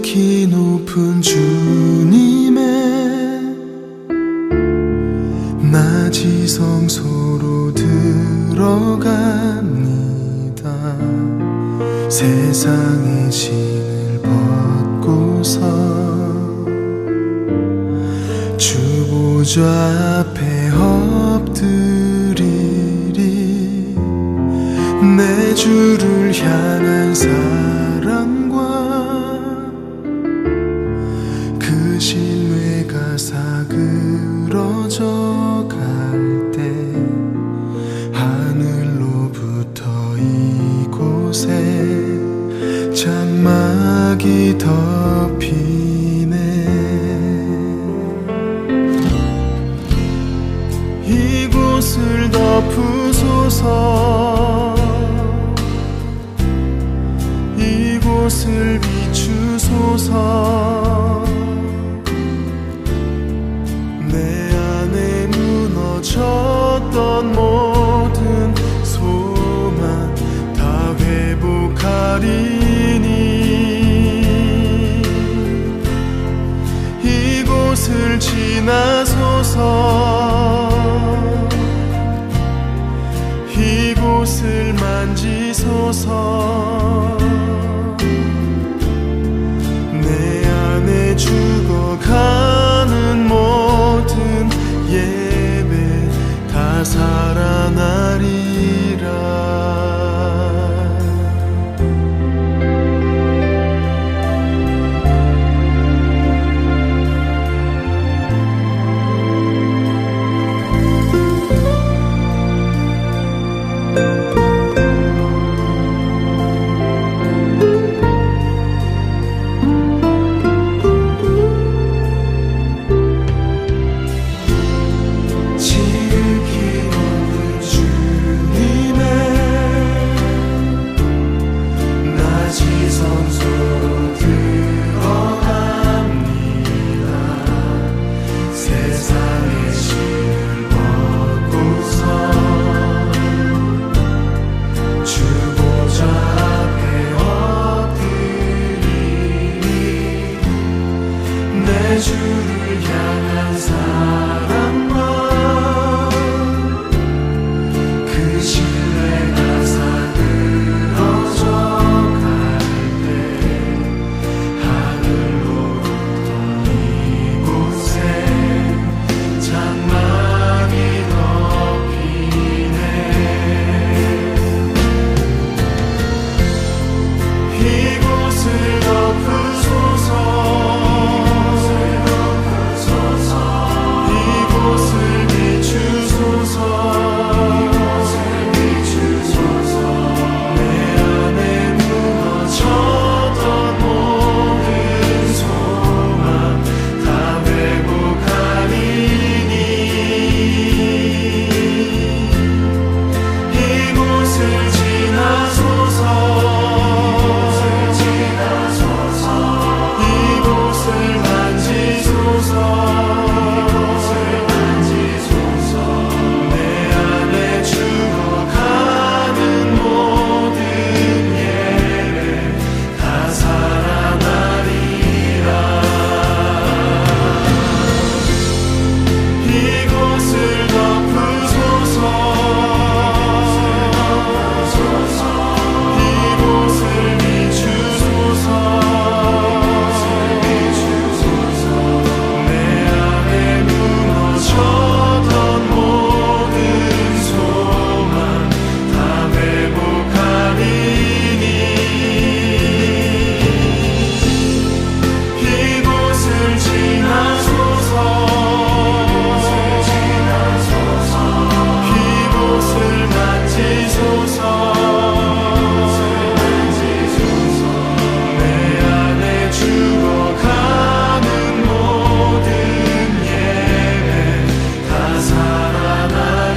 지극히 높은 주님의 낮이 성소로 들어갑니다. 세상의 신을 벗고서 주 보좌 앞에 엎드리리. 내 주를 향한 사랑과 그 신뢰가 사그러져 갈 때 하늘로부터 이곳에 장막이 덮이네. 이곳을 덮으소서. 이곳을 비추소서. 내 안에 무너졌던 모든 소망 다 회복하리니. 이곳을 지나소서. 이곳을 만지소서. 내 안에 죽어가는 모든 예배 다 살아나리라. 주를 향한 사랑과 그 신뢰가 사그러져 갈 때 하늘로부터 이곳에 장막이 덮이네. 이곳을 덮으소서. 이곳을 지나소서. 이곳을 이곳을 만지소서. 내 안에 죽어가는 모든 예배 다 살아나리라. 이곳을 지나소서. 이곳을 만지소서. 이곳을 만지소서. 내 안에 죽어가는 모든 예배 다 살아나리라. 이곳을 지나소서. 이곳을 만지소서. 이곳을 만지소서. 내 안에 죽어가는 모든 예배 다 살아나리라.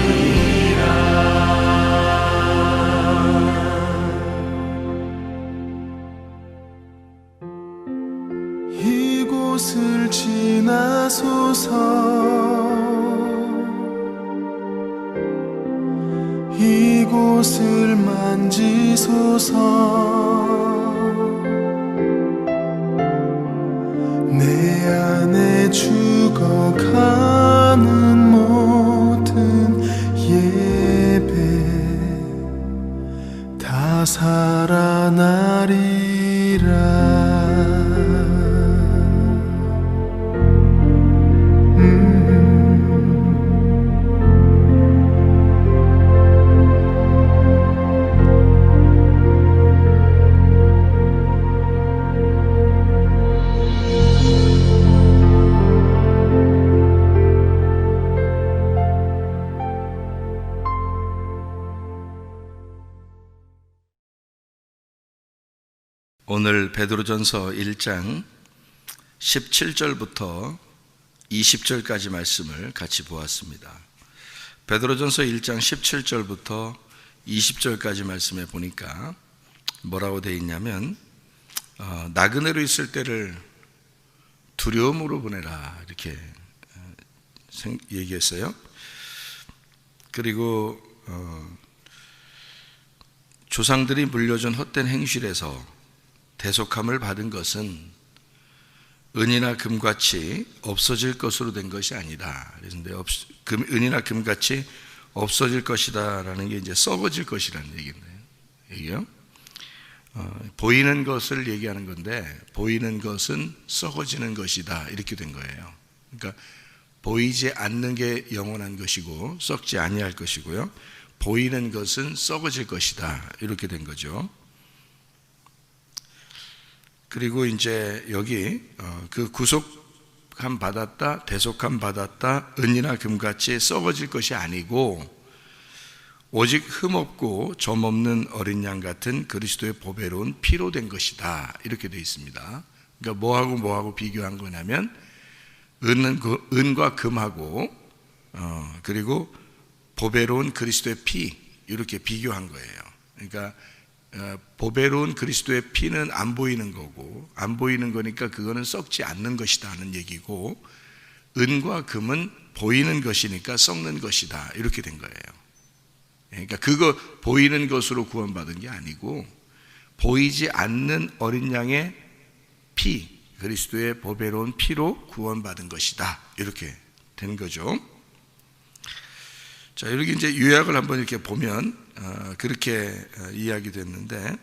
오늘 베드로전서 1장 17절부터 20절까지 말씀을 같이 보았습니다. 베드로전서 1장 17절부터 20절까지 말씀에 보니까 뭐라고 되어 있냐면 나그네로 있을 때를 두려움으로 보내라 이렇게 얘기했어요. 그리고 조상들이 물려준 헛된 행실에서 대속함을 받은 것은 은이나 금같이 없어질 것으로 된 것이 아니다. 그런데 은이나 금같이 없어질 것이다 라는 게 이제 썩어질 것이라는 얘기예요. 보이는 것을 얘기하는 건데 보이는 것은 썩어지는 것이다 이렇게 된 거예요. 그러니까 보이지 않는 게 영원한 것이고 썩지 아니할 것이고요, 보이는 것은 썩어질 것이다 이렇게 된 거죠. 그리고 이제 여기 그 구속함 받았다, 대속함 받았다, 은이나 금같이 썩어질 것이 아니고 오직 흠없고 점없는 어린 양 같은 그리스도의 보배로운 피로 된 것이다 이렇게 되어 있습니다. 그러니까 뭐하고 비교한 거냐면 은과 금하고 그리고 보배로운 그리스도의 피 이렇게 비교한 거예요. 그러니까 보배로운 그리스도의 피는 안 보이는 거고, 안 보이는 거니까 그거는 썩지 않는 것이다 하는 얘기고, 은과 금은 보이는 것이니까 썩는 것이다 이렇게 된 거예요. 그러니까 그거 보이는 것으로 구원받은 게 아니고 보이지 않는 어린 양의 피, 그리스도의 보배로운 피로 구원받은 것이다 이렇게 된 거죠. 자, 이렇게 이제 요약을 한번 이렇게 보면 그렇게 이야기됐는데,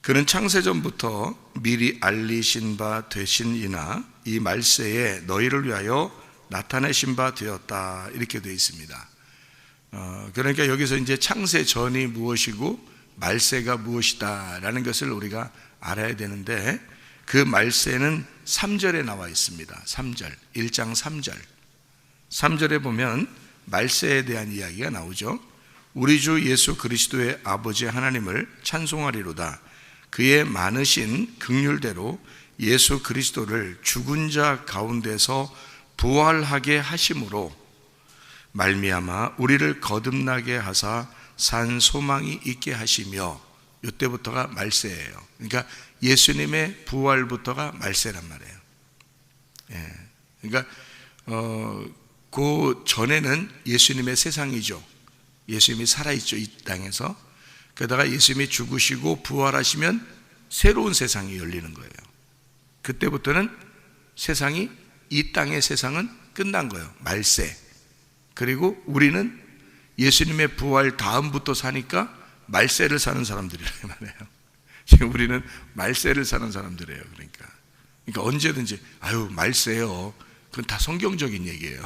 그는 창세전부터 미리 알리신 바 되신이나 이 말세에 너희를 위하여 나타내신 바 되었다 이렇게 되어 있습니다. 그러니까 여기서 이제 창세전이 무엇이고 말세가 무엇이다 라는 것을 우리가 알아야 되는데, 그 말세는 3절에 나와 있습니다. 3절, 1장 3절 3절에 보면 말세에 대한 이야기가 나오죠. 우리 주 예수 그리스도의 아버지 하나님을 찬송하리로다. 그의 많으신 긍휼대로 예수 그리스도를 죽은 자 가운데서 부활하게 하심으로 말미암아 우리를 거듭나게 하사 산 소망이 있게 하시며, 이때부터가 말세예요. 그러니까 예수님의 부활부터가 말세란 말이에요. 그러니까 그 전에는 예수님의 세상이죠. 예수님이 살아있죠, 이 땅에서. 그러다가 예수님이 죽으시고 부활하시면 새로운 세상이 열리는 거예요. 그때부터는 세상이, 이 땅의 세상은 끝난 거예요. 말세. 그리고 우리는 예수님의 부활 다음부터 사니까 말세를 사는 사람들이란 말이에요. 지금 우리는 말세를 사는 사람들이에요. 그러니까 언제든지 말세요, 그건 다 성경적인 얘기예요.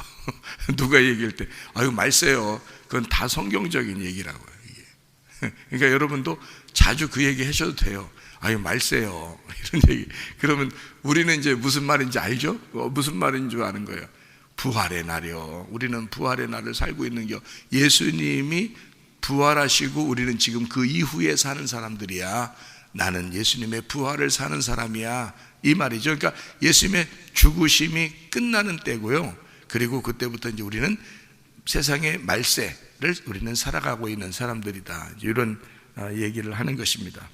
누가 얘기할 때 말세요, 그건 다 성경적인 얘기라고요. 이게. 그러니까 여러분도 자주 그 얘기 하셔도 돼요. 말세요 이런 얘기. 그러면 우리는 이제 무슨 말인지 알죠? 무슨 말인 줄 아는 거예요. 부활의 날이요, 우리는 부활의 날을 살고 있는 겨. 예수님이 부활하시고 우리는 지금 그 이후에 사는 사람들이야. 나는 예수님의 부활을 사는 사람이야 이 말이죠. 그러니까 예수님의 죽으심이 끝나는 때고요, 그리고 그때부터 이제 우리는 세상의 말세를 우리는 살아가고 있는 사람들이다, 이런 얘기를 하는 것입니다.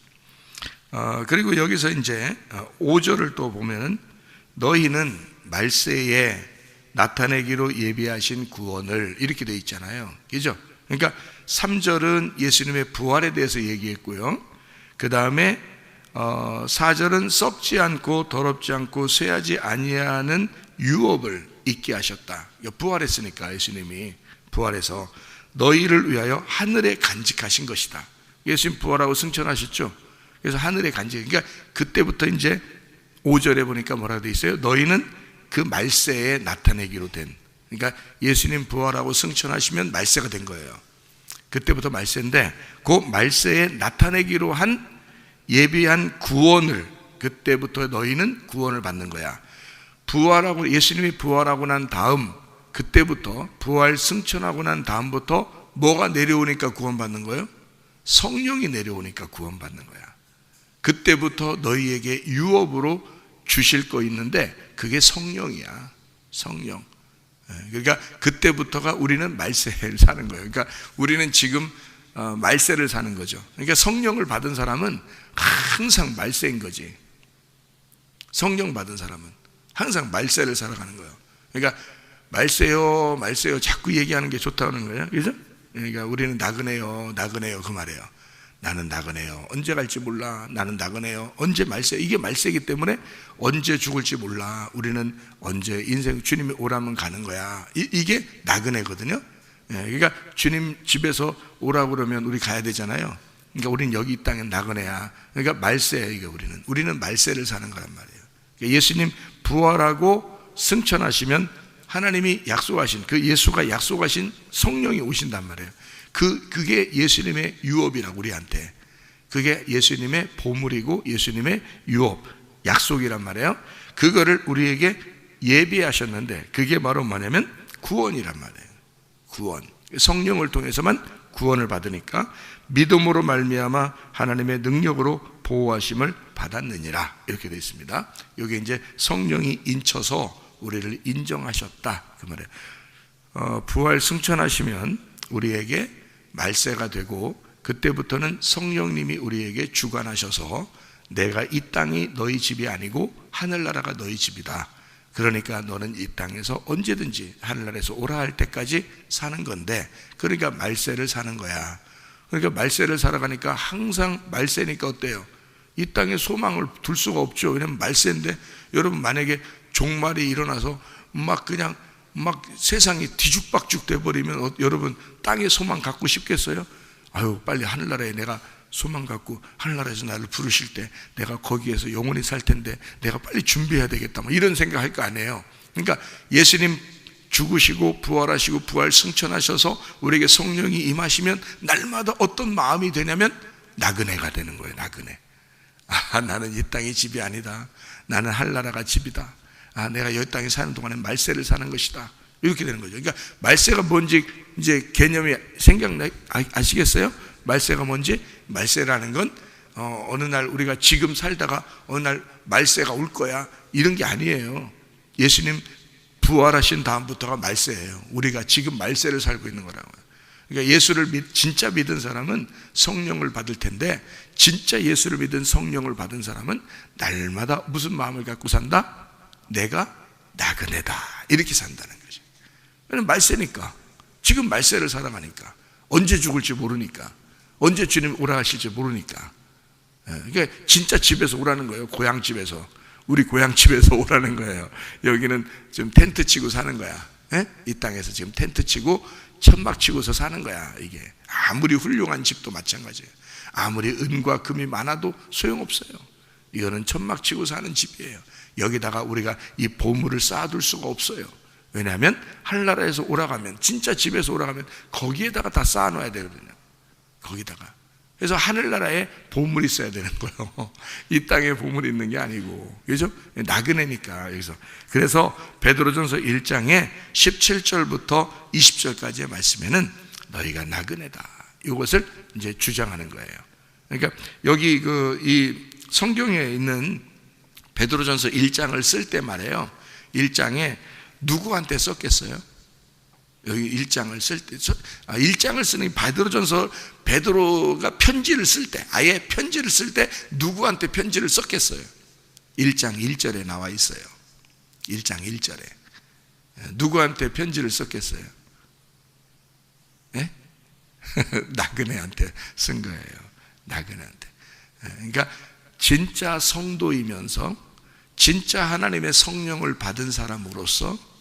그리고 여기서 이제 5절을 또 보면은 너희는 말세에 나타내기로 예비하신 구원을 이렇게 되어 있잖아요. 그죠? 그러니까 3절은 예수님의 부활에 대해서 얘기했고요, 그 다음에 4절은 썩지 않고 더럽지 않고 쇠하지 아니하는 유업을 있게 하셨다. 부활했으니까 예수님이 부활해서 너희를 위하여 하늘에 간직하신 것이다. 예수님 부활하고 승천하셨죠. 그래서 하늘에 간직. 그러니까 그때부터 이제 5절에 보니까 뭐라고 되어 있어요? 너희는 그 말세에 나타내기로 된. 그러니까 예수님 부활하고 승천하시면 말세가 된 거예요. 그때부터 말세인데 그 말세에 나타내기로 한 예비한 구원을, 그때부터 너희는 구원을 받는 거야. 부활하고, 예수님이 부활하고 난 다음, 그때부터 부활 승천하고 난 다음부터 뭐가 내려오니까 구원받는 거예요? 성령이 내려오니까 구원받는 거야. 그때부터 너희에게 유업으로 주실 거 있는데 그게 성령이야. 성령. 그러니까 그때부터가 우리는 말세를 사는 거예요. 그러니까 우리는 지금 말세를 사는 거죠. 그러니까 성령을 받은 사람은 항상 말세인 거지. 성령 받은 사람은 항상 말세를 살아가는 거예요. 그러니까 말세요, 말세요 자꾸 얘기하는 게 좋다는 거예요. 그죠? 그러니까 우리는 나그네요, 나그네요 그 말이에요. 나는 나그네요. 언제 갈지 몰라. 나는 나그네요. 언제 말세. 이게 말세이기 때문에 언제 죽을지 몰라. 우리는 언제 인생 주님이 오라면 가는 거야. 이게 나그네거든요. 그러니까 주님 집에서 오라고 그러면 우리 가야 되잖아요. 그러니까 우리는 여기 이 땅엔 나그네야. 그러니까 말세예요. 이게 우리는 말세를 사는 거란 말이에요. 그러니까 예수님 부활하고 승천하시면 하나님이 약속하신 그 예수가 약속하신 성령이 오신단 말이에요. 그게 예수님의 유업이라고 우리한테. 그게 예수님의 보물이고 예수님의 유업, 약속이란 말이에요. 그거를 우리에게 예비하셨는데 그게 바로 뭐냐면 구원이란 말이에요. 구원. 성령을 통해서만 구원을 받으니까 믿음으로 말미암아 하나님의 능력으로 보호하심을 받았느니라 이렇게 되어 있습니다. 여기 이제 성령이 인쳐서 우리를 인정하셨다 그 말이에요. 부활 승천하시면 우리에게 말세가 되고 그때부터는 성령님이 우리에게 주관하셔서 내가 이 땅이 너희 집이 아니고 하늘나라가 너희 집이다. 그러니까 너는 이 땅에서 언제든지 하늘나라에서 오라 할 때까지 사는 건데 그러니까 말세를 사는 거야. 그러니까 말세를 살아가니까 항상 말세니까 어때요? 이 땅에 소망을 둘 수가 없죠. 왜냐면 말세인데 여러분 만약에 종말이 일어나서 막 그냥 막 세상이 뒤죽박죽 돼버리면 여러분 땅에 소망 갖고 싶겠어요? 아유 빨리 하늘나라에 내가 소망 갖고 하늘나라에서 나를 부르실 때 내가 거기에서 영원히 살 텐데 내가 빨리 준비해야 되겠다 뭐 이런 생각할 거 아니에요. 그러니까 예수님 죽으시고 부활하시고 부활 승천하셔서 우리에게 성령이 임하시면 날마다 어떤 마음이 되냐면 나그네가 되는 거예요. 나그네. 아 나는 이 땅이 집이 아니다. 나는 하늘나라가 집이다. 아, 내가 이 땅에 사는 동안에 말세를 사는 것이다. 이렇게 되는 거죠. 그러니까 말세가 뭔지 이제 개념이 아시겠어요? 말세가 뭔지? 말세라는 건 어느 날 우리가 지금 살다가 어느 날 말세가 올 거야 이런 게 아니에요. 예수님 부활하신 다음부터가 말세예요. 우리가 지금 말세를 살고 있는 거라고요. 그러니까 예수를 진짜 믿은 사람은 성령을 받을 텐데 진짜 예수를 믿은 성령을 받은 사람은 날마다 무슨 마음을 갖고 산다? 내가 나그네다 이렇게 산다는 거죠. 왜냐면 말세니까 지금 말세를 살아가니까 언제 죽을지 모르니까 언제 주님 오라 하실지 모르니까 그러니까 진짜 집에서 오라는 거예요. 고향집에서 우리 고향집에서 오라는 거예요. 여기는 지금 텐트 치고 사는 거야. 이 땅에서 지금 텐트 치고 천막 치고서 사는 거야. 이게 아무리 훌륭한 집도 마찬가지예요. 아무리 은과 금이 많아도 소용없어요. 이거는 천막 치고 사는 집이에요. 여기다가 우리가 이 보물을 쌓아둘 수가 없어요. 왜냐하면 하늘나라에서 오라가면 진짜 집에서 오라가면 거기에다가 다 쌓아놔야 되거든요. 거기다가. 그래서 하늘나라에 보물이 있어야 되는 거예요. 이 땅에 보물이 있는 게 아니고. 그죠? 나그네니까 여기서. 그래서 베드로전서 1장에 17절부터 20절까지의 말씀에는 너희가 나그네다. 이것을 이제 주장하는 거예요. 그러니까 여기 이 성경에 있는 베드로전서 1장을 쓸 때 말이에요. 1장에 누구한테 썼겠어요? 여기 1장을 쓸 때, 1장을 쓰는 베드로전서, 베드로가 편지를 쓸 때, 아예 편지를 쓸 때 누구한테 편지를 썼겠어요? 1장 1절에 나와 있어요. 1장 1절에. 누구한테 편지를 썼겠어요? 네? 나그네한테 쓴 거예요. 나그네한테. 그러니까 진짜 성도이면서 진짜 하나님의 성령을 받은 사람으로서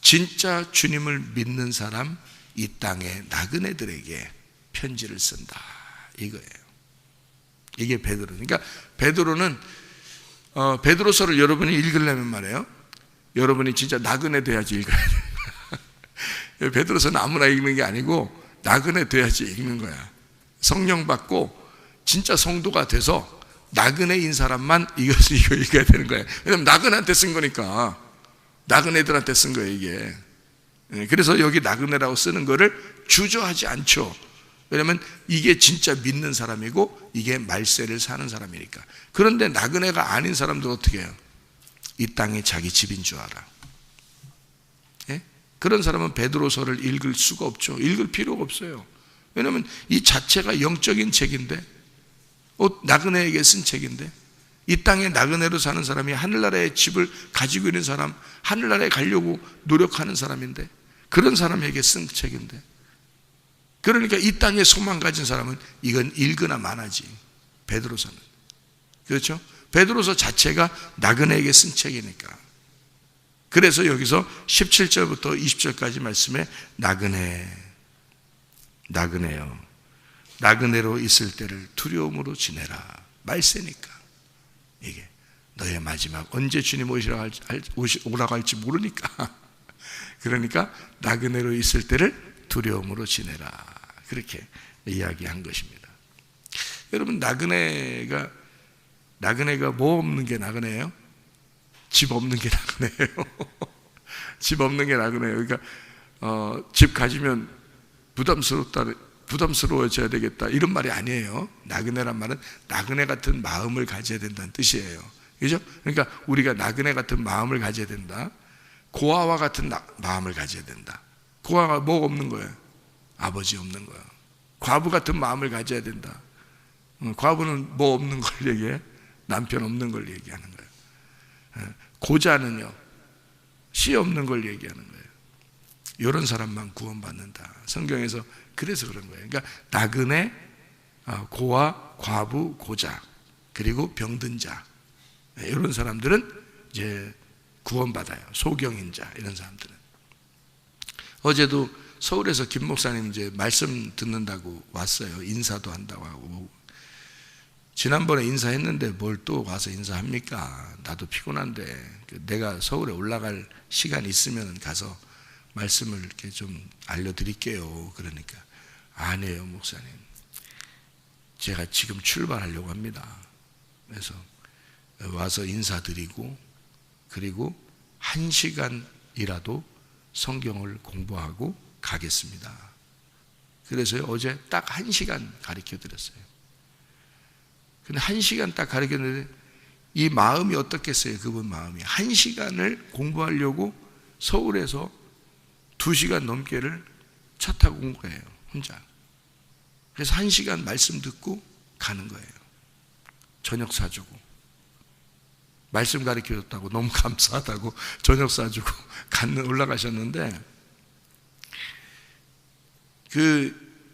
진짜 주님을 믿는 사람 이 땅의 나그네들에게 편지를 쓴다 이거예요. 이게 베드로. 그러니까 베드로는 베드로서를 여러분이 읽으려면 말이에요. 여러분이 진짜 나그네 돼야지 읽어야 돼요. 베드로서는 아무나 읽는 게 아니고 나그네 돼야지 읽는 거야. 성령 받고 진짜 성도가 돼서 나그네인 사람만 이거 읽어야 되는 거예요. 왜냐면 나그네한테 쓴 거니까. 나그네들한테 쓴 거예요 이게. 그래서 여기 나그네라고 쓰는 거를 주저하지 않죠. 왜냐하면 이게 진짜 믿는 사람이고 이게 말세를 사는 사람이니까. 그런데 나그네가 아닌 사람들 어떻게 해요? 이 땅이 자기 집인 줄 알아. 예? 그런 사람은 베드로서를 읽을 수가 없죠. 읽을 필요가 없어요. 왜냐하면 이 자체가 영적인 책인데, 나그네에게 쓴 책인데, 이 땅에 나그네로 사는 사람이 하늘나라의 집을 가지고 있는 사람, 하늘나라에 가려고 노력하는 사람인데, 그런 사람에게 쓴 책인데, 그러니까 이 땅에 소망 가진 사람은 이건 읽으나 마나지. 베드로서는. 그렇죠? 베드로서 자체가 나그네에게 쓴 책이니까. 그래서 여기서 17절부터 20절까지 말씀에 나그네요. 나그네로 있을 때를 두려움으로 지내라. 말세니까. 이게 너의 마지막, 언제 주님 오라고 할지 모르니까. 그러니까 나그네로 있을 때를 두려움으로 지내라. 그렇게 이야기한 것입니다. 여러분, 나그네가 뭐 없는 게 나그네예요? 집 없는 게 나그네예요. 집 없는 게 나그네예요. 그러니까 집 가지면 부담스러워져야 되겠다, 이런 말이 아니에요. 나그네란 말은 나그네 같은 마음을 가져야 된다는 뜻이에요. 그죠? 그러니까 우리가 나그네 같은 마음을 가져야 된다. 고아와 같은 마음을 가져야 된다. 고아가 뭐 없는 거예요? 아버지 없는 거예요. 과부 같은 마음을 가져야 된다. 과부는 뭐 없는 걸 얘기해? 남편 없는 걸 얘기하는 거예요. 고자는요, 씨 없는 걸 얘기하는 거예요. 이런 사람만 구원받는다. 성경에서 그래서 그런 거예요. 그러니까 나그네, 고아, 과부, 고자, 그리고 병든 자, 이런 사람들은 이제 구원받아요. 소경인자, 이런 사람들은. 어제도 서울에서 김 목사님 이제 말씀 듣는다고 왔어요. 인사도 한다고 하고. 지난번에 인사했는데 뭘 또 와서 인사합니까? 나도 피곤한데 내가 서울에 올라갈 시간 있으면 가서 말씀을 이렇게 좀 알려드릴게요. 그러니까 아니에요, 목사님. 제가 지금 출발하려고 합니다. 그래서 와서 인사드리고, 그리고 1시간이라도 성경을 공부하고 가겠습니다. 그래서 어제 딱 1시간 가르쳐 드렸어요. 근데 1시간 딱 가르쳤는데 이 마음이 어떻겠어요? 그분 마음이 1시간을 공부하려고 서울에서 2시간 넘게를 차 타고 온 거예요, 혼자. 그래서 1시간 말씀 듣고 가는 거예요. 저녁 사주고, 말씀 가르쳐줬다고 너무 감사하다고 저녁 사주고 올라가셨는데,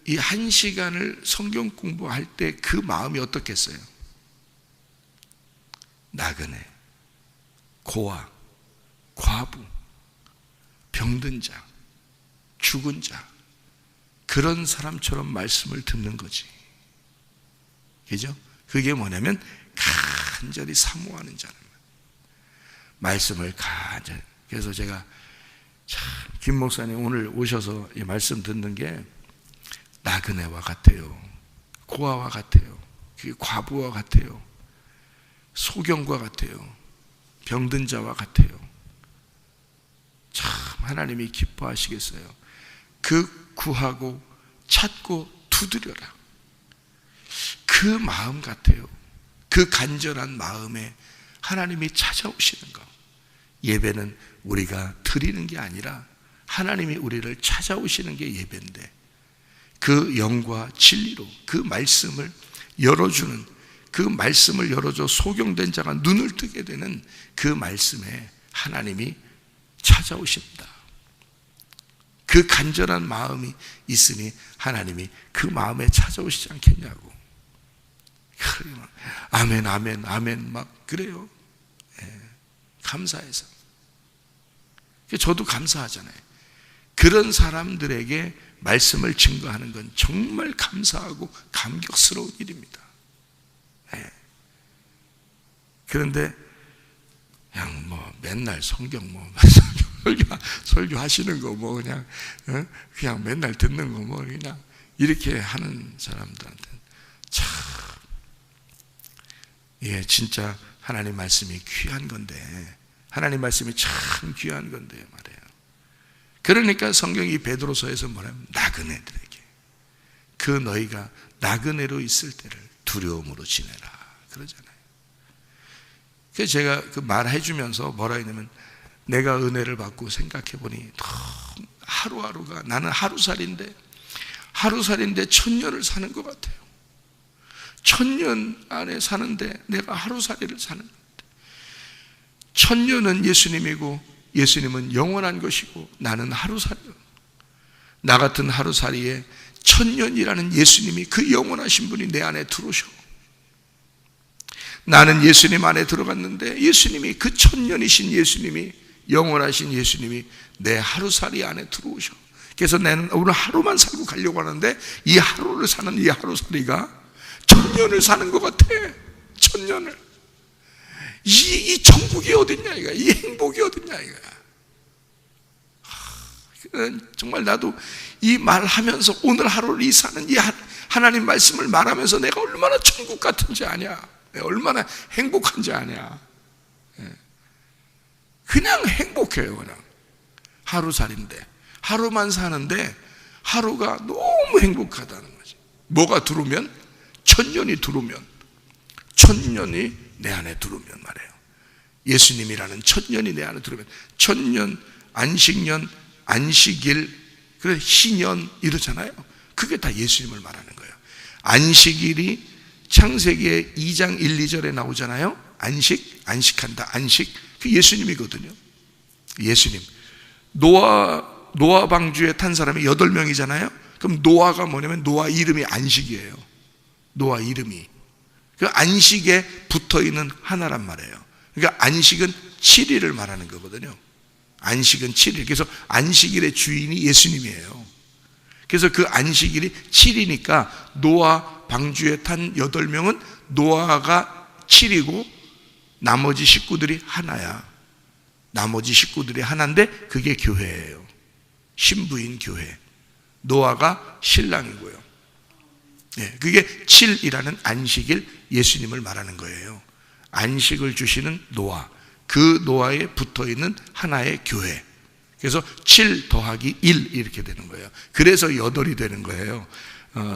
이 1시간을 성경 공부할 때 그 마음이 어떻겠어요? 나그네, 고아, 과부, 병든 자, 죽은 자, 그런 사람처럼 말씀을 듣는 거지. 그죠? 그게 뭐냐면 간절히 사모하는 자는 말씀을 간절히. 그래서 제가 참 김 목사님 오늘 오셔서 이 말씀 듣는 게 나그네와 같아요. 고아와 같아요. 과부와 같아요. 소경과 같아요. 병든 자와 같아요. 참 하나님이 기뻐하시겠어요. 그 구하고 찾고 두드려라. 그 마음 같아요. 그 간절한 마음에 하나님이 찾아오시는 거. 예배는 우리가 드리는 게 아니라 하나님이 우리를 찾아오시는 게 예배인데, 그 영과 진리로 그 말씀을 열어주는, 그 말씀을 열어줘 소경된 자가 눈을 뜨게 되는 그 말씀에 하나님이 찾아오십니다. 그 간절한 마음이 있으니 하나님이 그 마음에 찾아오시지 않겠냐고. 아멘, 아멘, 아멘 막 그래요. 감사해서. 저도 감사하잖아요. 그런 사람들에게 말씀을 증거하는 건 정말 감사하고 감격스러운 일입니다. 그런데 그냥 뭐 맨날 성경 설교하시는 거 뭐 그냥 맨날 듣는 거 뭐 그냥 이렇게 하는 사람들한테는 참, 예, 진짜 하나님 말씀이 귀한 건데, 하나님 말씀이 참 귀한 건데 말이에요. 그러니까 성경이 베드로서에서 뭐냐면 나그네들에게, 그 너희가 나그네로 있을 때를 두려움으로 지내라 그러잖아요. 그래서 제가 그 말해주면서 뭐라 했냐면, 내가 은혜를 받고 생각해보니 하루하루가, 나는 하루살인데 1000년을 사는 것 같아요. 1000년 안에 사는데 내가 하루살이를 사는 것 같아요. 1000년은 예수님이고 예수님은 영원한 것이고 나는 하루살이요. 나 같은 하루살이에 1000년이라는 예수님이, 그 영원하신 분이 내 안에 들어오셔. 나는 예수님 안에 들어갔는데 예수님이, 그 1000년이신 예수님이, 영원하신 예수님이 내 하루살이 안에 들어오셔. 그래서 나는 오늘 하루만 살고 가려고 하는데 이 하루를 사는 이 하루살이가 1000년을 사는 것 같아. 1000년을. 이 천국이 어딨냐 이거야. 이 행복이 어딨냐 이거야. 정말 나도 이 말하면서, 오늘 하루를 이 사는 이 하나님 말씀을 말하면서 내가 얼마나 천국 같은지 아냐, 얼마나 행복한지 아냐. 그냥 행복해요. 그냥 하루살인데, 하루만 사는데 하루가 너무 행복하다는 거지. 뭐가 들어오면? 1000년이 들어오면, 1000년이 내 안에 들어오면 말이에요. 예수님이라는 1000년이 내 안에 들어오면, 1000년, 안식년, 안식일, 그래 희년 이러잖아요. 그게 다 예수님을 말하는 거예요. 안식일이 창세기의 2장 1, 2절에 나오잖아요. 안식한다, 안식. 그 예수님이거든요. 예수님. 노아 방주에 탄 사람이 8명이잖아요. 그럼 노아가 뭐냐면, 노아 이름이 안식이에요. 노아 이름이. 그 안식에 붙어있는 하나란 말이에요. 그러니까 안식은 7일을 말하는 거거든요. 안식은 7일. 그래서 안식일의 주인이 예수님이에요. 그래서 그 안식일이 7이니까 노아 방주에 탄 8명은 노아가 7이고 나머지 식구들이 하나야. 나머지 식구들이 하나인데 그게 교회예요. 신부인 교회. 노아가 신랑이고요. 그게 7이라는 안식일, 예수님을 말하는 거예요. 안식을 주시는 노아, 그 노아에 붙어있는 하나의 교회. 그래서 7 더하기 1 이렇게 되는 거예요. 그래서 8이 되는 거예요.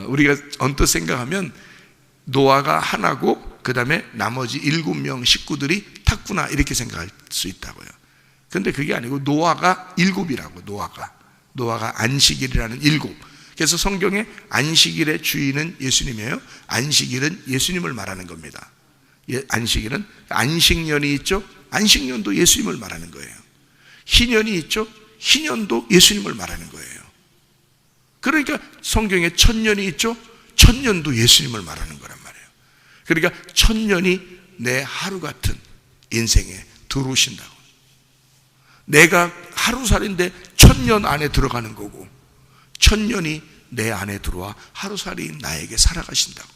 우리가 언뜻 생각하면 노아가 하나고 그 다음에 나머지 7명 식구들이 탔구나 이렇게 생각할 수 있다고요. 근데 그게 아니고 노아가 7이라고. 노아가 안식일이라는 7. 그래서 성경에 안식일의 주인은 예수님이에요. 안식일은 예수님을 말하는 겁니다. 안식일은 안식년이 있죠. 안식년도 예수님을 말하는 거예요. 희년이 있죠. 희년도 예수님을 말하는 거예요. 그러니까 성경에 1000년이 있죠. 1000년도 예수님을 말하는 거란 말이에요. 그러니까 1000년이 내 하루 같은 인생에 들어오신다고. 내가 하루살인데 1000년 안에 들어가는 거고, 1000년이 내 안에 들어와 하루살이인 나에게 살아가신다고.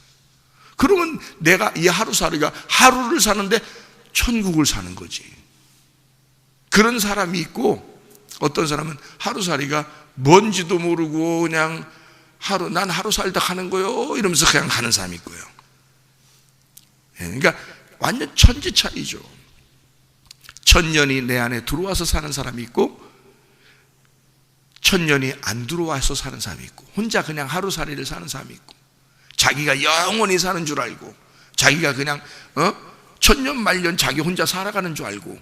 그러면 내가 이 하루살이가 하루를 사는데 천국을 사는 거지. 그런 사람이 있고, 어떤 사람은 하루살이가 뭔지도 모르고 그냥 난 하루 살다 가는 거요 이러면서 그냥 가는 사람이 있고요. 그러니까 완전 천지 차이죠. 1000년이 내 안에 들어와서 사는 사람이 있고, 1000년이 안 들어와서 사는 사람이 있고, 혼자 그냥 하루살이를 사는 사람이 있고, 자기가 영원히 사는 줄 알고, 자기가 그냥 1000년 말년 자기 혼자 살아가는 줄 알고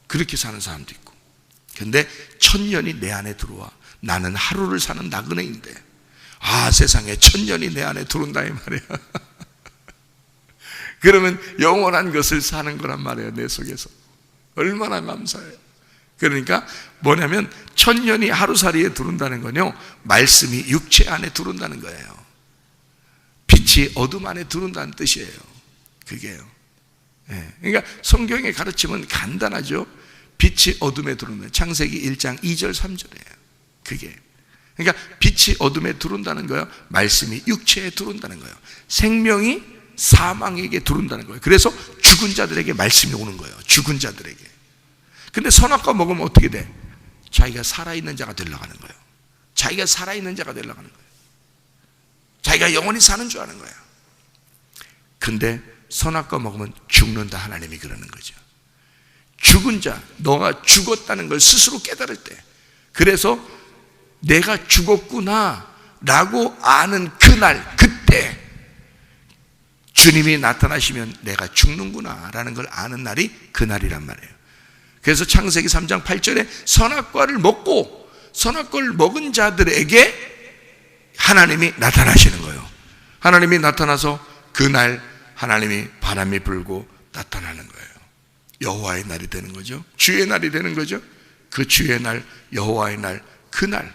그렇게 사는 사람도 있고. 근데 1000년이 내 안에 들어와 나는 하루를 사는 나그네인데, 세상에 1000년이 내 안에 들어온다 이 말이야. 그러면 영원한 것을 사는 거란 말이에요. 내 속에서. 얼마나 감사해요. 그러니까 뭐냐면 1000년이 하루살이에 들어온다는 건요, 말씀이 육체 안에 들어온다는 거예요. 빛이 어둠 안에 들어온다는 뜻이에요. 그게요. 그러니까 성경의 가르침은 간단하죠. 빛이 어둠에 들어오는, 창세기 1장 2절 3절이에요. 그게. 그러니까 빛이 어둠에 들어온다는 거예요. 말씀이 육체에 들어온다는 거예요. 생명이 사망에게 들어온다는 거예요. 그래서 죽은 자들에게 말씀이 오는 거예요. 죽은 자들에게. 근데 선악과 먹으면 어떻게 돼? 자기가 살아있는 자가 되려고 하는 거예요. 자기가 살아있는 자가 되려고 하는 거예요. 자기가 영원히 사는 줄 아는 거예요. 근데 선악과 먹으면 죽는다, 하나님이 그러는 거죠. 죽은 자, 너가 죽었다는 걸 스스로 깨달을 때, 그래서 내가 죽었구나 라고 아는 그날, 그때 주님이 나타나시면 내가 죽는구나 라는 걸 아는 날이 그날이란 말이에요. 그래서 창세기 3장 8절에 선악과를 먹고 선악과를 먹은 자들에게 하나님이 나타나시는 거예요. 하나님이 나타나서 그날 하나님이 바람이 불고 나타나는 거예요. 여호와의 날이 되는 거죠. 주의 날이 되는 거죠. 그 주의 날, 여호와의 날, 그날,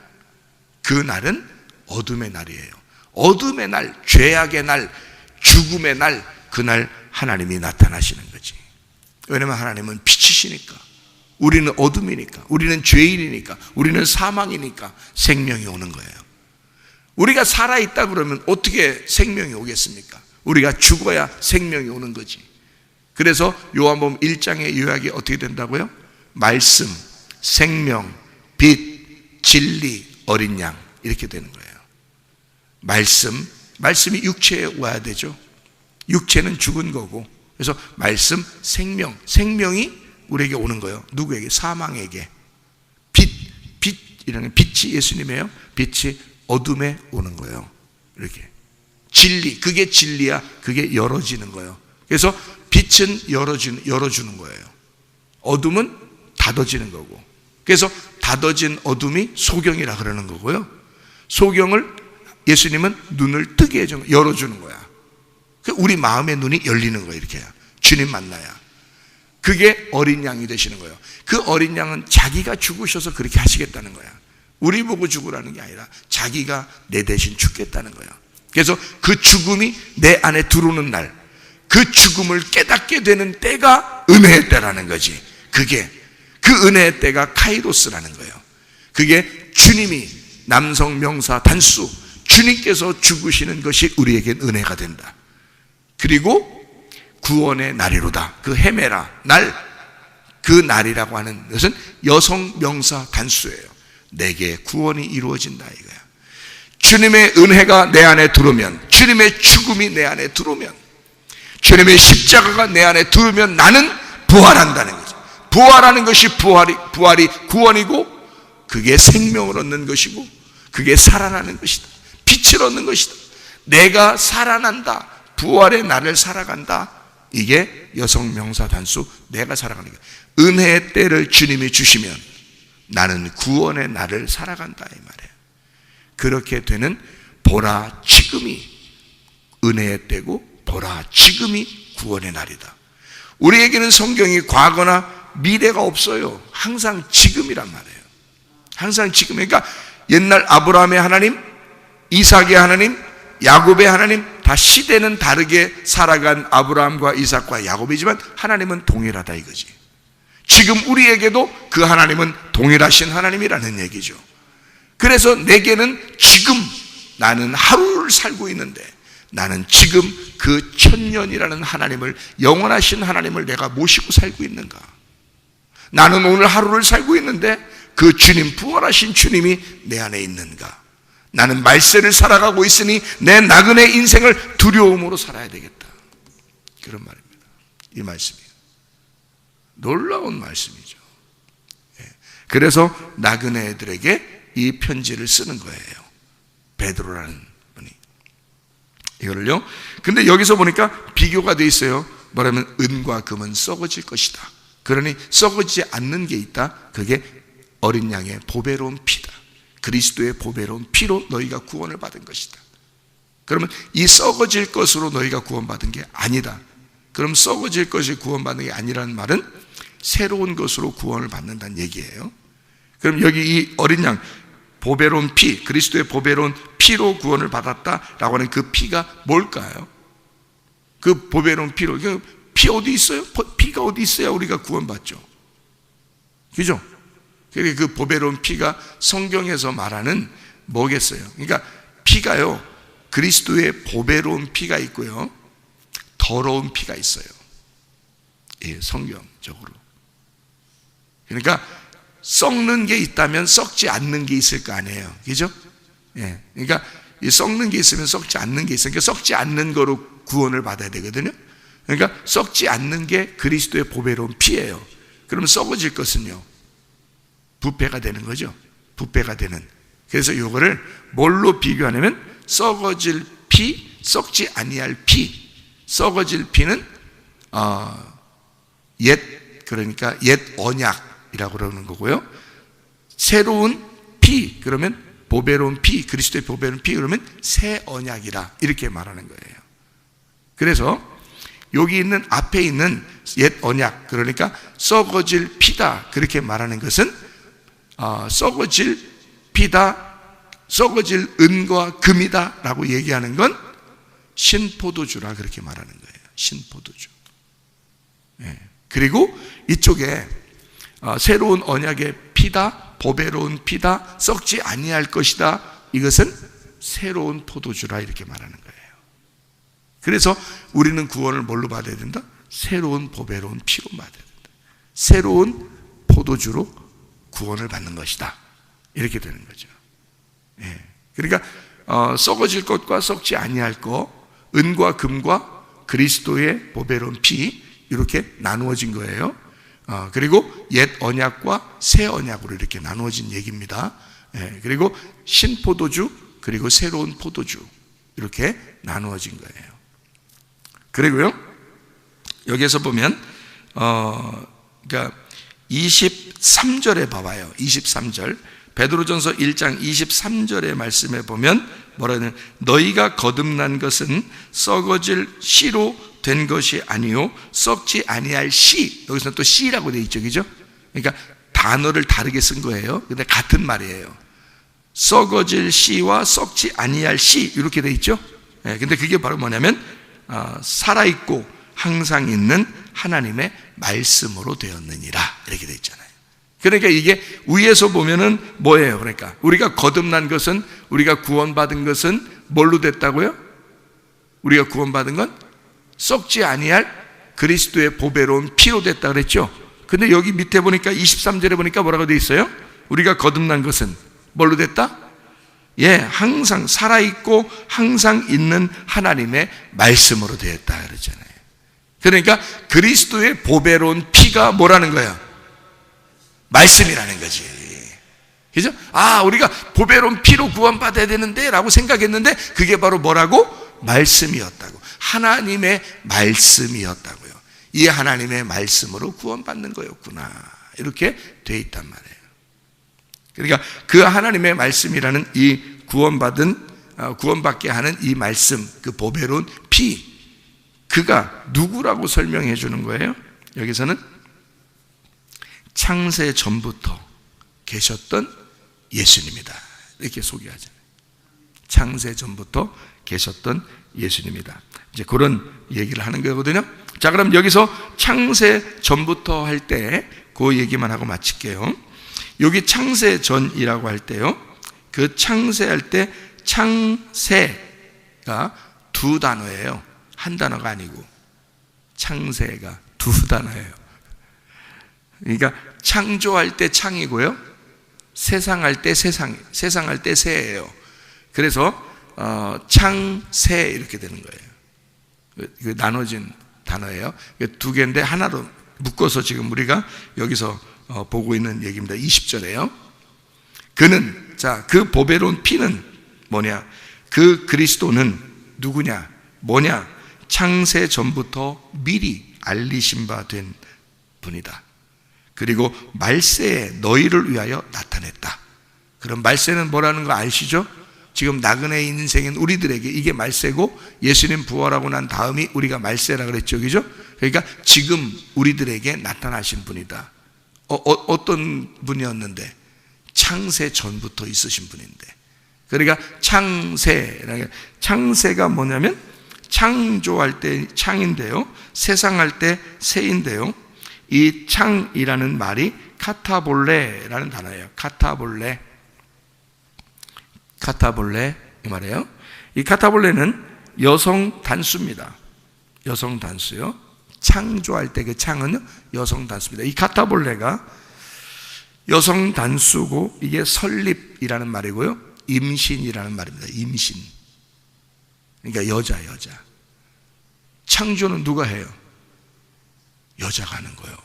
그날은 어둠의 날이에요. 어둠의 날, 죄악의 날, 죽음의 날, 그날 하나님이 나타나시는 거지. 왜냐하면 하나님은 빛이시니까, 우리는 어둠이니까, 우리는 죄인이니까, 우리는 사망이니까 생명이 오는 거예요. 우리가 살아있다 그러면 어떻게 생명이 오겠습니까? 우리가 죽어야 생명이 오는 거지. 그래서 요한복음 1장의 요약이 어떻게 된다고요? 말씀, 생명, 빛, 진리, 어린 양, 이렇게 되는 거예요. 말씀이 육체에 와야 되죠. 육체는 죽은 거고, 그래서 말씀, 생명이 우리에게 오는 거예요. 누구에게? 사망에게. 빛이라는 빛이 예수님이에요. 빛이 어둠에 오는 거예요. 이렇게. 진리, 그게 진리야. 그게 열어지는 거예요. 그래서 빛은 열어주는 거예요. 어둠은 닫아지는 거고. 그래서 닫아진 어둠이 소경이라 그러는 거고요. 소경을 예수님은 눈을 뜨게 열어주는 거야. 우리 마음의 눈이 열리는 거예요. 이렇게 주님 만나야. 그게 어린 양이 되시는 거예요. 그 어린 양은 자기가 죽으셔서 그렇게 하시겠다는 거야. 우리 보고 죽으라는 게 아니라 자기가 내 대신 죽겠다는 거야. 그래서 그 죽음이 내 안에 들어오는 날, 그 죽음을 깨닫게 되는 때가 은혜의 때라는 거지. 그게 그 은혜의 때가 카이로스라는 거예요. 그게 주님이 남성 명사 단수, 주님께서 죽으시는 것이 우리에겐 은혜가 된다. 그리고 구원의 날이로다. 그 헤메라 날, 그 날이라고 하는 것은 여성 명사 단수예요. 내게 구원이 이루어진다 이거야. 주님의 은혜가 내 안에 들어오면, 주님의 죽음이 내 안에 들어오면, 주님의 십자가가 내 안에 들어오면 나는 부활한다는 거죠. 부활하는 것이 부활이 구원이고, 그게 생명을 얻는 것이고, 그게 살아나는 것이다. 빛을 얻는 것이다. 내가 살아난다. 부활의 날을 살아간다. 이게 여성 명사 단수, 내가 살아가는 거예요. 은혜의 때를 주님이 주시면 나는 구원의 날을 살아간다 이 말이에요. 그렇게 되는 보라 지금이 은혜의 때고, 보라 지금이 구원의 날이다. 우리에게는 성경이 과거나 미래가 없어요. 항상 지금이란 말이에요. 항상 지금. 그러니까 옛날 아브라함의 하나님, 이삭의 하나님, 야곱의 하나님, 다 시대는 다르게 살아간 아브라함과 이삭과 야곱이지만 하나님은 동일하다 이거지. 지금 우리에게도 그 하나님은 동일하신 하나님이라는 얘기죠. 그래서 내게는 지금 나는 하루를 살고 있는데, 나는 지금 그 천년이라는 하나님을, 영원하신 하나님을 내가 모시고 살고 있는가? 나는 오늘 하루를 살고 있는데 그 주님, 부활하신 주님이 내 안에 있는가? 나는 말세를 살아가고 있으니 내 나그네 인생을 두려움으로 살아야 되겠다. 그런 말입니다. 이 말씀이에요. 놀라운 말씀이죠. 그래서 나그네들에게 이 편지를 쓰는 거예요. 베드로라는 분이. 이거를요. 근데 여기서 보니까 비교가 돼 있어요. 뭐라면 은과 금은 썩어질 것이다. 그러니 썩어지지 않는 게 있다. 그게 어린 양의 보배로운 피다. 그리스도의 보배로운 피로 너희가 구원을 받은 것이다. 그러면 이 썩어질 것으로 너희가 구원받은 게 아니다. 그럼 썩어질 것이 구원받는 게 아니라는 말은 새로운 것으로 구원을 받는다는 얘기예요. 그럼 여기 이 어린 양, 보배로운 피, 그리스도의 보배로운 피로 구원을 받았다라고 하는 그 피가 뭘까요? 그 보배로운 피로, 피 어디 있어요? 피가 어디 있어야 우리가 구원받죠? 그죠? 그 보배로운 피가 성경에서 말하는 뭐겠어요? 그러니까 피가요, 그리스도의 보배로운 피가 있고요, 더러운 피가 있어요. 예, 성경적으로. 그러니까 썩는 게 있다면 썩지 않는 게 있을 거 아니에요. 그죠? 예. 그러니까 썩는 게 있으면 썩지 않는 게 있어요. 그러니까 썩지 않는 거로 구원을 받아야 되거든요. 그러니까 썩지 않는 게 그리스도의 보배로운 피예요. 그러면 썩어질 것은요, 부패가 되는 거죠. 부패가 되는. 그래서 요거를 뭘로 비교하냐면 썩어질 피, 썩지 아니할 피. 썩어질 피는 그러니까 옛 언약이라고 그러는 거고요. 새로운 피, 그러면 보배로운 피, 그리스도의 보배로운 피, 그러면 새 언약이라 이렇게 말하는 거예요. 그래서 여기 있는 앞에 있는 옛 언약, 그러니까 썩어질 피다 그렇게 말하는 것은 썩어질 피다, 썩어질 은과 금이다 라고 얘기하는 건 신포도주라 그렇게 말하는 거예요. 신포도주. 그리고 이쪽에 새로운 언약의 피다, 보배로운 피다, 썩지 아니할 것이다, 이것은 새로운 포도주라 이렇게 말하는 거예요. 그래서 우리는 구원을 뭘로 받아야 된다? 새로운 보배로운 피로 받아야 된다. 새로운 포도주로 구원을 받는 것이다, 이렇게 되는 거죠. 그러니까 썩어질 것과 썩지 아니할 것, 은과 금과 그리스도의 보배로운 피, 이렇게 나누어진 거예요. 그리고 옛 언약과 새 언약으로 이렇게 나누어진 얘기입니다. 그리고 신포도주, 그리고 새로운 포도주, 이렇게 나누어진 거예요. 그리고요, 여기에서 보면 그러니까 23절에 봐봐요. 23절 베드로전서 1장 23절의 말씀에 보면 뭐라 하냐면 너희가 거듭난 것은 썩어질 씨로 된 것이 아니요 썩지 아니할 씨. 여기서 또 씨라고 되어 있죠, 그죠? 그러니까 단어를 다르게 쓴 거예요. 근데 같은 말이에요. 썩어질 씨와 썩지 아니할 씨, 이렇게 되어 있죠. 근데 그게 바로 뭐냐면 살아있고 항상 있는 하나님의 말씀으로 되었느니라, 이렇게 되어 있잖아요. 그러니까 이게 위에서 보면은 뭐예요? 그러니까 우리가 거듭난 것은, 우리가 구원받은 것은 뭘로 됐다고요? 우리가 구원받은 건 썩지 아니할 그리스도의 보배로운 피로 됐다 그랬죠. 근데 여기 밑에 보니까 23절에 보니까 뭐라고 되어 있어요? 우리가 거듭난 것은 뭘로 됐다? 항상 살아있고 항상 있는 하나님의 말씀으로 되었다 그랬잖아요. 그러니까 그리스도의 보배로운 피가 뭐라는 거야? 말씀이라는 거지. 그죠? 우리가 보배로운 피로 구원받아야 되는데 라고 생각했는데 그게 바로 뭐라고? 말씀이었다고. 하나님의 말씀이었다고요. 이 하나님의 말씀으로 구원받는 거였구나, 이렇게 돼 있단 말이에요. 그러니까 그 하나님의 말씀이라는 이 구원받게 하는 이 말씀, 그 보배로운 피, 그가 누구라고 설명해 주는 거예요? 여기서는 창세 전부터 계셨던 예수님이다, 이렇게 소개하잖아요. 창세 전부터 계셨던 예수님이다. 이제 그런 얘기를 하는 거거든요. 자, 그럼 여기서 창세 전부터 할 때 그 얘기만 하고 마칠게요. 여기 창세 전이라고 할 때요, 그 창세할 때 창세가 두 단어예요. 한 단어가 아니고 창세가 두 단어예요. 그러니까 창조할 때 창이고요, 세상할 때 세상할 때 새예요. 그래서 창세 이렇게 되는 거예요. 나눠진 단어예요. 두 개인데 하나로 묶어서 지금 우리가 여기서 보고 있는 얘기입니다. 20절에요. 그는, 자, 그 보배로운 피는 뭐냐? 그 그리스도는 누구냐? 뭐냐? 창세 전부터 미리 알리신 바 된 분이다. 그리고 말세에 너희를 위하여 나타냈다. 그럼 말세는 뭐라는 거 아시죠? 지금 나그네 인생인 우리들에게 이게 말세고, 예수님 부활하고 난 다음이 우리가 말세라 그랬죠, 그죠? 그러니까 지금 우리들에게 나타나신 분이다. 어떤 분이었는데? 창세 전부터 있으신 분인데. 그러니까 창세가 뭐냐면 창조할 때 창인데요, 세상할 때 새인데요, 이 창이라는 말이 카타볼레라는 단어예요. 카타볼레 이 말이에요. 이 카타볼레는 여성 단수입니다. 여성 단수요. 창조할 때 그 창은 여성 단수입니다. 이 카타볼레가 여성 단수고, 이게 설립이라는 말이고요, 임신이라는 말입니다. 임신. 그러니까 여자. 창조는 누가 해요? 여자가 하는 거예요.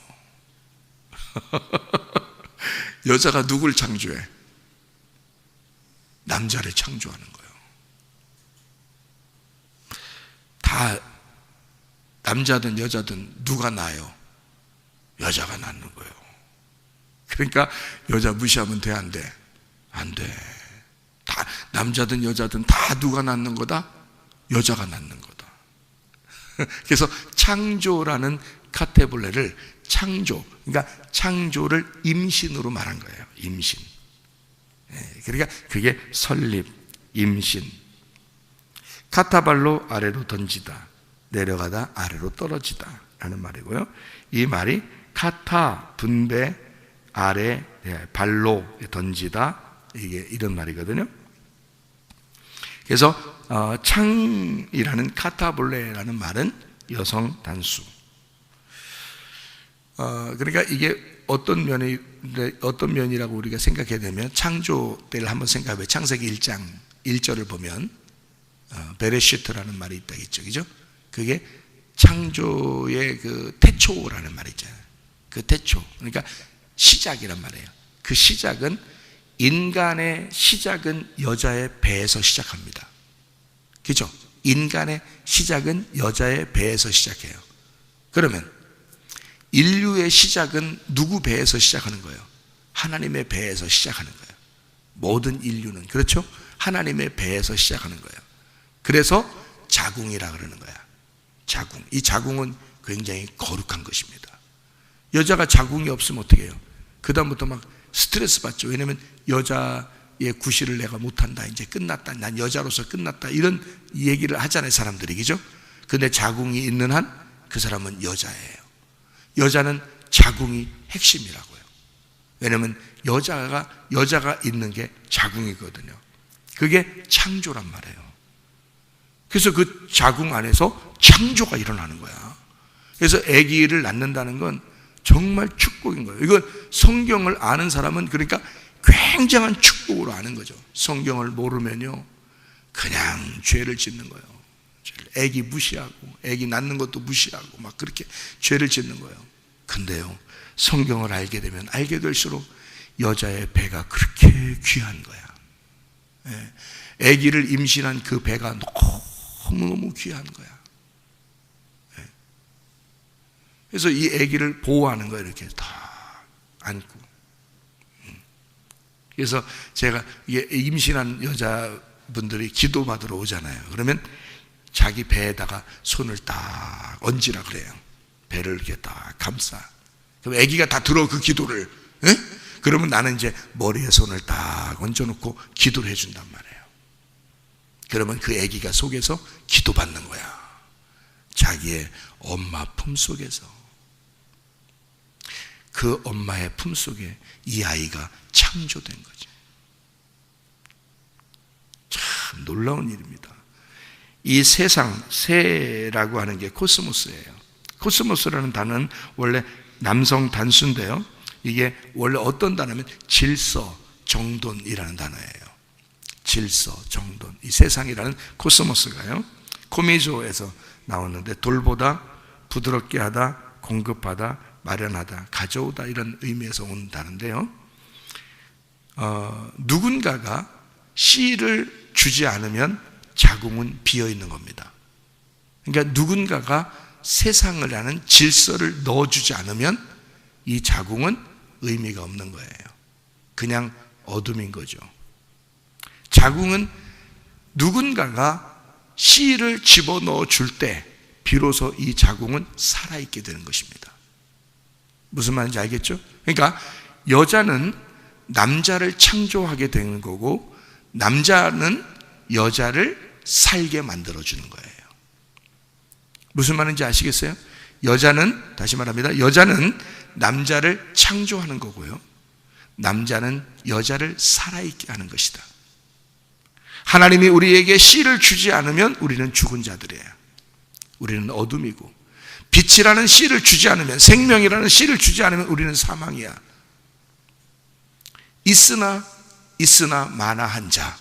여자가 누굴 창조해? 남자를 창조하는 거예요. 다 남자든 여자든 누가 낳아요? 여자가 낳는 거예요. 그러니까 여자 무시하면 돼, 안 돼? 안 돼. 다 남자든 여자든 다 누가 낳는 거다? 여자가 낳는 거다. 그래서 창조라는 카테볼레를 창조, 그러니까 창조를 임신으로 말한 거예요. 임신. 그러니까 그게 설립, 임신. 카타발로 아래로 던지다, 내려가다 아래로 떨어지다 라는 말이고요. 이 말이 카타 분배, 아래 발로 던지다, 이게 이런 말이거든요. 그래서 창이라는 카타볼레라는 말은 여성 단수. 그러니까 이게 어떤 면이라고 우리가 생각해야 되면, 창조 때를 한번 생각해. 창세기 1장 1절을 보면 베레시트라는 말이 있다겠죠, 그죠? 그게 창조의 그 태초라는 말이 있잖아요. 그 태초, 그러니까 시작이란 말이에요. 그 시작은, 인간의 시작은 여자의 배에서 시작합니다. 그죠? 인간의 시작은 여자의 배에서 시작해요. 그러면 인류의 시작은 누구 배에서 시작하는 거예요? 하나님의 배에서 시작하는 거예요. 모든 인류는, 그렇죠? 하나님의 배에서 시작하는 거예요. 그래서 자궁이라 그러는 거야. 자궁. 이 자궁은 굉장히 거룩한 것입니다. 여자가 자궁이 없으면 어떻게 해요? 그 다음부터 막 스트레스 받죠. 왜냐면 여자의 구실을 내가 못한다, 이제 끝났다, 난 여자로서 끝났다, 이런 얘기를 하잖아요, 사람들이. 그죠? 근데 자궁이 있는 한 그 사람은 여자예요. 여자는 자궁이 핵심이라고요. 왜냐면 여자가 있는 게 자궁이거든요. 그게 창조란 말이에요. 그래서 그 자궁 안에서 창조가 일어나는 거야. 그래서 아기를 낳는다는 건 정말 축복인 거예요. 이건 성경을 아는 사람은 그러니까 굉장한 축복으로 아는 거죠. 성경을 모르면요, 그냥 죄를 짓는 거예요. 아기 무시하고, 아기 낳는 것도 무시하고, 막 그렇게 죄를 짓는 거예요. 근데요, 성경을 알게 되면 알게 될수록 여자의 배가 그렇게 귀한 거야. 아기를 임신한 그 배가 너무너무 귀한 거야. 그래서 이 아기를 보호하는 거예요. 이렇게 다 안고. 그래서 제가 이게 임신한 여자분들이 기도받으러 오잖아요. 그러면 자기 배에다가 손을 딱 얹으라 그래요. 배를 이렇게 딱 감싸. 그럼 아기가 다 들어, 그 기도를. 그러면 나는 이제 머리에 손을 딱 얹어놓고 기도를 해준단 말이에요. 그러면 그 아기가 속에서 기도받는 거야. 자기의 엄마 품속에서. 그 엄마의 품속에 이 아이가 창조된 거죠. 참 놀라운 일입니다. 이 세상, 세라고 하는 게 코스모스예요. 코스모스라는 단어는 원래 남성 단수인데요, 이게 원래 어떤 단어냐면 질서, 정돈이라는 단어예요. 질서, 정돈. 이 세상이라는 코스모스가요, 코미조에서 나오는데, 돌보다, 부드럽게 하다, 공급하다, 마련하다, 가져오다, 이런 의미에서 온다는데요, 누군가가 씨를 주지 않으면 자궁은 비어 있는 겁니다. 그러니까 누군가가 세상을 하는 질서를 넣어주지 않으면 이 자궁은 의미가 없는 거예요. 그냥 어둠인 거죠. 자궁은 누군가가 씨를 집어넣어 줄 때 비로소 이 자궁은 살아있게 되는 것입니다. 무슨 말인지 알겠죠? 그러니까 여자는 남자를 창조하게 되는 거고, 남자는 여자를 살게 만들어주는 거예요. 무슨 말인지 아시겠어요? 여자는, 다시 말합니다, 여자는 남자를 창조하는 거고요, 남자는 여자를 살아있게 하는 것이다. 하나님이 우리에게 씨를 주지 않으면 우리는 죽은 자들이에요. 우리는 어둠이고, 빛이라는 씨를 주지 않으면, 생명이라는 씨를 주지 않으면 우리는 사망이야. 있으나 마나한 자,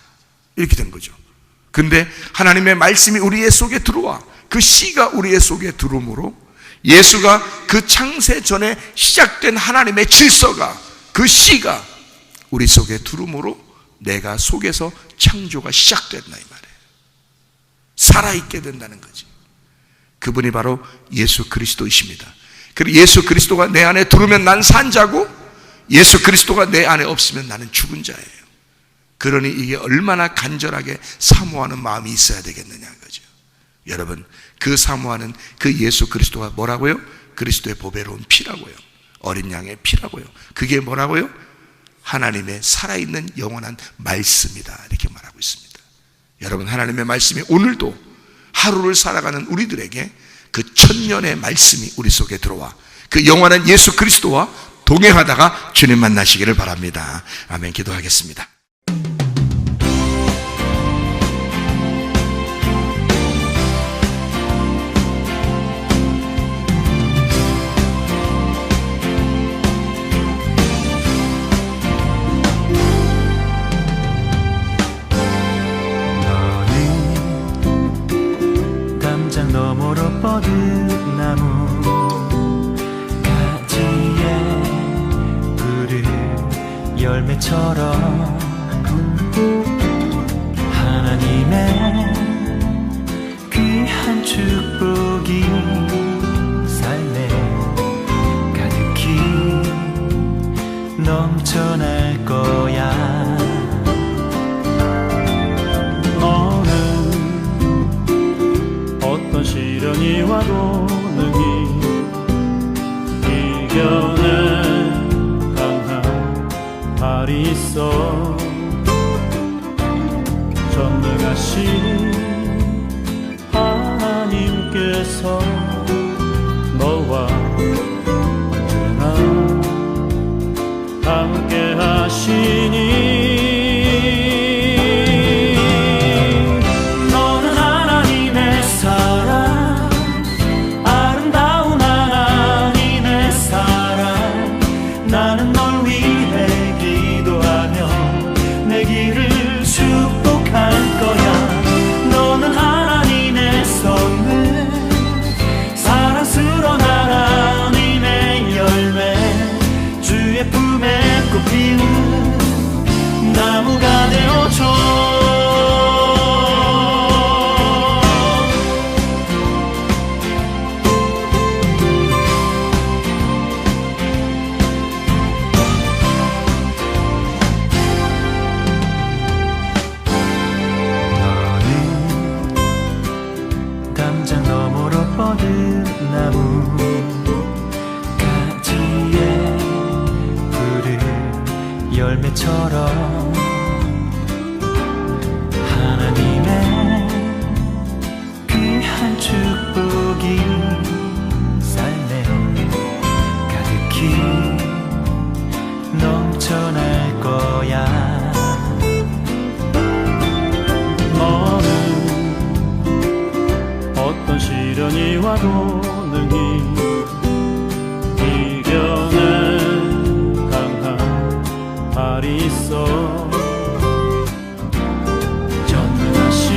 이렇게 된 거죠. 근데 하나님의 말씀이 우리의 속에 들어와, 그 씨가 우리의 속에 들어오므로, 예수가 그 창세 전에 시작된 하나님의 질서가, 그 씨가 우리 속에 들어오므로 내가 속에서 창조가 시작된다 이 말이에요. 살아있게 된다는 거지. 그분이 바로 예수 그리스도이십니다. 그리고 예수 그리스도가 내 안에 들어오면 난 산 자고, 예수 그리스도가 내 안에 없으면 나는 죽은 자예요. 그러니 이게 얼마나 간절하게 사모하는 마음이 있어야 되겠느냐 거죠. 여러분, 그 사모하는 그 예수 그리스도가 뭐라고요? 그리스도의 보배로운 피라고요. 어린 양의 피라고요. 그게 뭐라고요? 하나님의 살아있는 영원한 말씀이다, 이렇게 말하고 있습니다. 여러분, 하나님의 말씀이 오늘도 하루를 살아가는 우리들에게 그 천년의 말씀이 우리 속에 들어와 그 영원한 예수 그리스도와 동행하다가 주님 만나시기를 바랍니다. 아멘. 기도하겠습니다. 너머로 뻗은 나무 가지에 푸른 열매처럼 하나님의 귀한 축복이 삶에 가득히 넘쳐날 거야. 시련이 와도 능히 이겨낸 강한 발이 있어. 전능하신 하나님께서 너와 언제나 함께 하시니 나무가 되어줘. 너는 담장 너머로 뻗은 나무 가지에 푸른 열매처럼 하나님의 귀한 축복이 삶에 가득히 넘쳐날 거야. 너는 어떤 시련이 와도 능히 이겨낸 강한 발이 있어. 전능하신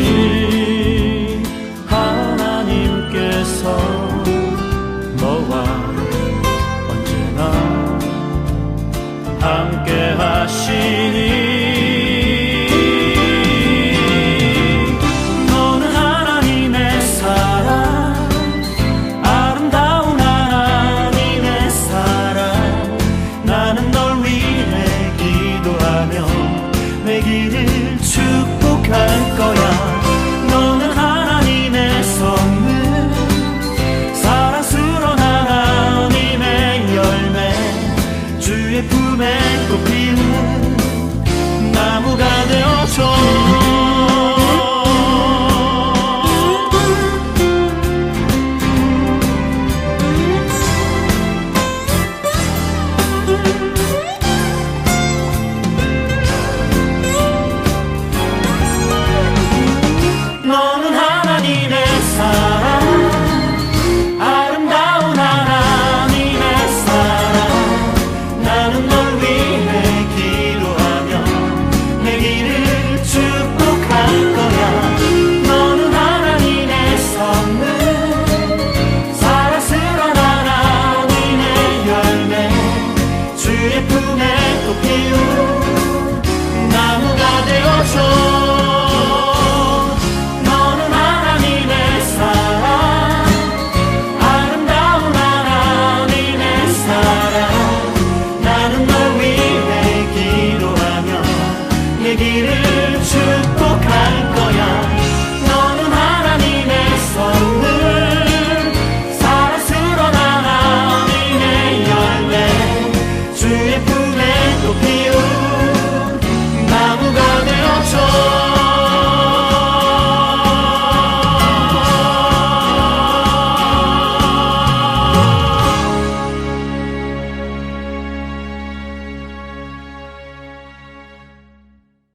하나님께서 너와 언제나 함께 하시